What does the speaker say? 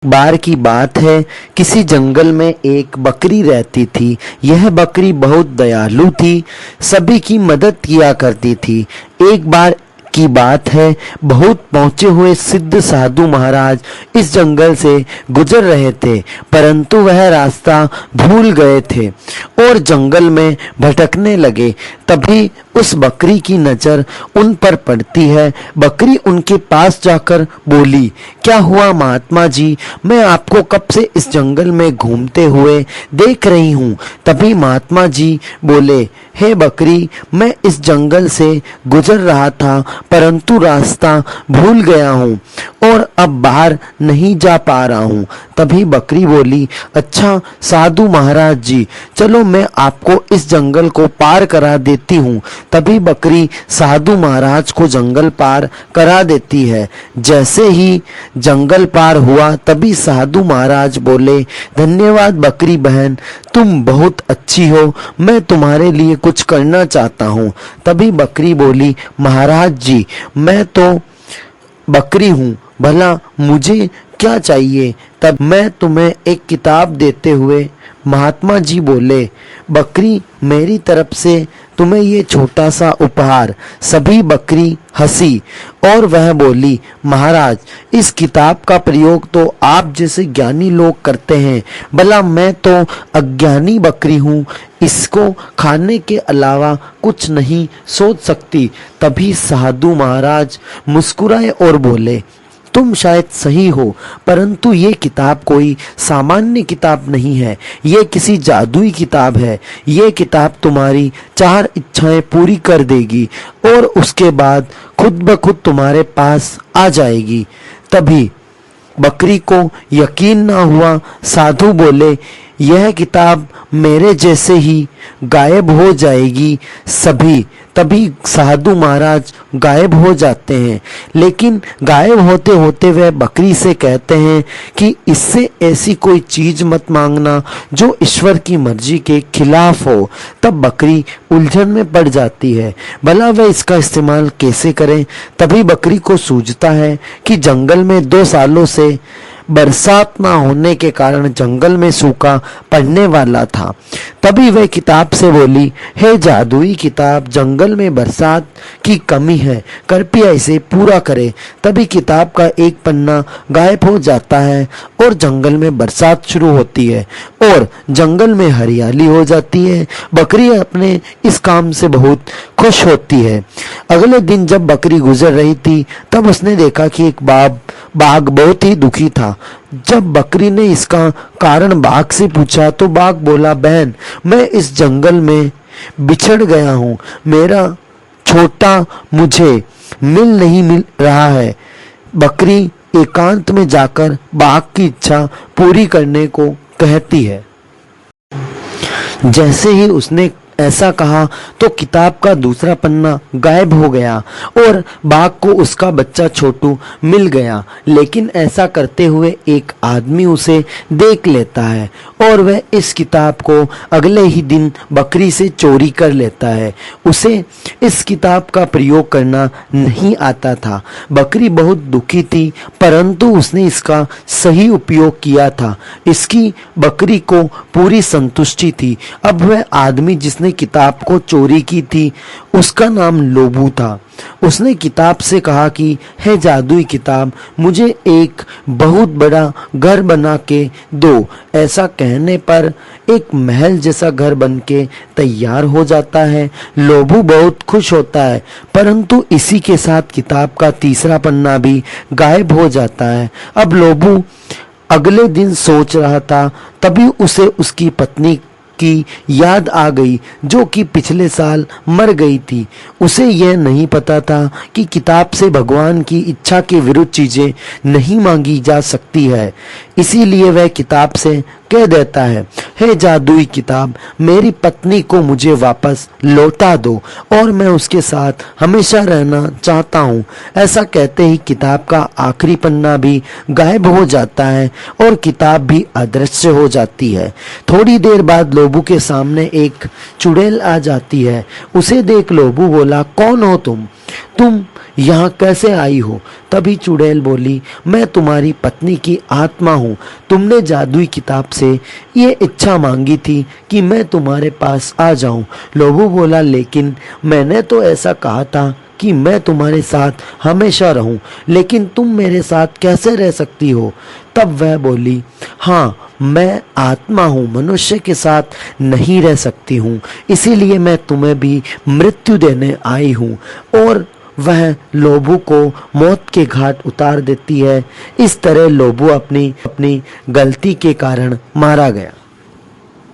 बार की बात है, किसी जंगल में एक बकरी रहती थी। यह बकरी बहुत दयालु थी, सभी की मदद किया करती थी। एक बार की बात है, बहुत पहुंचे हुए सिद्ध साधु महाराज इस जंगल से गुजर रहे थे, परंतु वह रास्ता भूल गए थे और जंगल में भटकने लगे। तभी उस बकरी की नजर उन पर पड़ती है। बकरी उनके पास जाकर बोली, क्या हुआ महात्मा जी, मैं आपको कब से इस जंगल में घूमते हुए देख रही हूँ। तभी महात्मा जी बोले, हे बकरी, मैं इस जंगल से गुजर रहा था, परंतु रास्ता भूल गया हूँ और अब बाहर नहीं जा पा रहा हूँ। तभी बकरी बोली, अच्छा साधु महाराज जी, चलो मैं आपको इस जंगल को पार करा देती हूँ। तभी बकरी साधु महाराज को जंगल पार करा देती है। जैसे ही जंगल पार हुआ, तभी साधु महाराज बोले, धन्यवाद बकरी बहन, तुम बहुत अच्छी हो, मैं तुम्हारे लिए कुछ करना चाहता हूँ। तभी बकरी बोली, महाराज जी, मैं तो बकरी हूँ, भला मुझे क्या चाहिए। तब मैं तुम्हें एक किताब देते हुए महात्मा जी बोले, बकरी, मेरी तरफ से तुम्हें ये छोटा सा उपहार। सभी बकरी हंसी और वह बोली, महाराज, इस किताब का प्रयोग तो आप जैसे ज्ञानी लोग करते हैं, भला मैं तो अज्ञानी बकरी हूँ, इसको खाने के अलावा कुछ नहीं सोच सकती। तभी साधु महाराज मुस्कुराए और बोले, तुम शायद सही हो, परंतु ये किताब कोई सामान्य किताब नहीं है, ये किसी जादुई किताब है। ये किताब तुम्हारी 4 इच्छाएं पूरी कर देगी और उसके बाद खुद ब खुद तुम्हारे पास आ जाएगी। तभी बकरी को यकीन ना हुआ। साधु बोले, यह किताब मेरे जैसे ही गायब हो जाएगी। सभी तभी साधु महाराज गायब हो जाते हैं, लेकिन गायब होते होते वह बकरी से कहते हैं कि इससे ऐसी कोई चीज मत मांगना जो ईश्वर की मर्जी के खिलाफ हो। तब बकरी उलझन में पड़ जाती है, भला वह इसका इस्तेमाल कैसे करें। तभी बकरी को सूझता है कि जंगल में 2 सालों से बरसात ना होने के कारण जंगल में सूखा पड़ने वाला था। तभी वह किताब से बोली, हे जादुई किताब, जंगल में बरसात की कमी है, कृपया इसे पूरा करे। तभी किताब का एक पन्ना गायब हो जाता है और जंगल में बरसात शुरू होती है और जंगल में हरियाली हो जाती है। बकरी अपने इस काम से बहुत खुश होती है। अगले दिन जब बकरी गुजर रही थी, तब उसने देखा कि एक बाघ बहुत ही दुखी था। जब बकरी ने इसका कारण बाघ से पूछा, तो बाघ बोला, बहन, मैं इस जंगल में बिछड़ गया हूँ, मेरा छोटा मुझे मिल रहा है। बकरी एकांत में जाकर बाघ की इच्छा पूरी करने को कहती है। जैसे ही उसने ऐसा कहा तो किताब का दूसरा पन्ना गायब हो गया और बाघ को उसका बच्चा छोटू मिल गया। लेकिन ऐसा करते हुए एक आदमी उसे देख लेता है और वह इस किताब को अगले ही दिन बकरी से चोरी कर लेता है। उसे इस किताब का प्रयोग करना नहीं आता था। बकरी बहुत दुखी थी, परंतु उसने इसका सही उपयोग किया था। इसकी बकरी को पूरी संतुष्टि थी। अब वह आदमी जिसने किताब को चोरी की थी, उसका नाम लोबू था। उसने किताब से कहा कि हे जादुई किताब, मुझे एक बहुत बड़ा घर बना के दो। ऐसा कहने पर एक महल जैसा घर बन के तैयार हो जाता है। लोबू बहुत खुश होता है, परंतु इसी के साथ किताब का तीसरा पन्ना भी गायब हो जाता है। अब लोबू अगले दिन सोच रहा था, तभी उसे उसकी पत्नी की याद आ गई, जो कि पिछले साल मर गई थी। उसे यह नहीं पता था कि किताब से भगवान की इच्छा के विरुद्ध चीजें नहीं मांगी जा सकती है। इसीलिए वह किताब से कह देता है, हे जादुई किताब, मेरी पत्नी को मुझे वापस लौटा दो और मैं उसके साथ हमेशा रहना चाहता हूँ। ऐसा कहते ही किताब का आखिरी पन्ना भी गायब हो जाता है और किताब भी अदृश्य हो जाती है। थोड़ी देर बाद लोबू के सामने एक चुड़ैल आ जाती है। उसे देख लोबू बोला, कौन हो तुम? तुम यहाँ कैसे आई हो? तभी चुड़ैल बोली, मैं तुम्हारी पत्नी की आत्मा हूँ। तुमने जादुई किताब से ये इच्छा मांगी थी कि मैं तुम्हारे पास आ जाऊं। लोबो बोला, लेकिन मैंने तो ऐसा कहा था कि मैं तुम्हारे साथ हमेशा रहूं, लेकिन तुम मेरे साथ कैसे रह सकती हो? तब वह बोली, हाँ, मैं आत्मा हूँ, मनुष्य के साथ नहीं रह सकती हूँ, इसीलिए मैं तुम्हें भी मृत्यु देने आई हूँ। और वह लोबो को मौत के घाट उतार देती है। इस तरह लोबो अपनी गलती के कारण मारा गया।